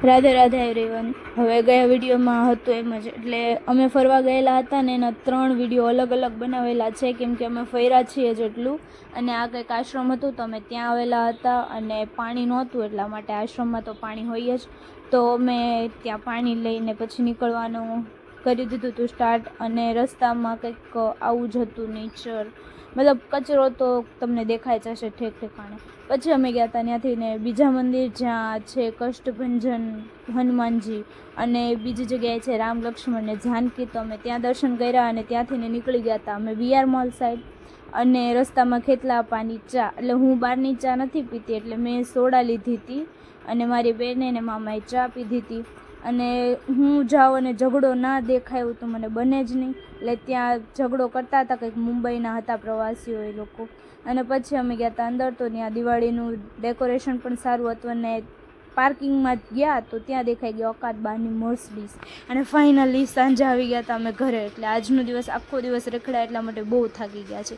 Radhe Radhe everyone. હવે ગયા વિડીયોમાં હતું એમ જ, એટલે અમે ફરવા ગયેલા હતા ને એના 3 વિડીયો અલગ અલગ બનાવેલા છે, કેમ કે અમે ફર્યા છીએ જેટલું। અને આ કંઈક આશ્રમ હતું તો અમે ત્યાં આવેલા હતા, અને પાણી નહોતું એટલા માટે, આશ્રમમાં તો પાણી હોય જ, તો અમે ત્યાં પાણી લઈને પછી નીકળવાનું કરી દીધું હતું સ્ટાર્ટ। અને રસ્તામાં કંઈક આવું જ હતું નેચર, મતલબ કચરો તો તમને દેખાય જશે ઠેક ઠેકાણે। પછી અમે ગયા હતા ત્યાંથી ને બીજા મંદિર જ્યાં છે કષ્ટભંજન હનુમાનજી, અને બીજી જગ્યાએ છે રામ લક્ષ્મણ ને જાનકી, તો અમે ત્યાં દર્શન કર્યા અને ત્યાંથી નીકળી ગયા હતા અમે વીઆર મોલ સાઈડ। અને રસ્તામાં ખેતલા પાની ચા, એટલે હું બહારની ચા નથી પીતી એટલે મેં સોડા લીધી હતી, અને મારી બેને ને મામાએ ચા પીધી હતી। અને હું જાઉં અને ઝઘડો ના દેખાયું તો મને બને જ નહીં, એટલે ત્યાં ઝઘડો કરતા હતા, કંઈક મુંબઈના હતા પ્રવાસીઓ એ લોકો। અને પછી અમે ગયા હતા અંદર, તો ત્યાં દિવાળીનું ડેકોરેશન પણ સારું હતું, અને પાર્કિંગમાં ગયા તો ત્યાં દેખાઈ ગયો ઓકાત બારની મર્સિડીઝ। અને ફાઇનલી સાંજે આવી ગયા હતા અમે ઘરે, એટલે આજનો દિવસ આખો દિવસ રખડ્યા એટલા માટે બહુ થાકી ગયા છે।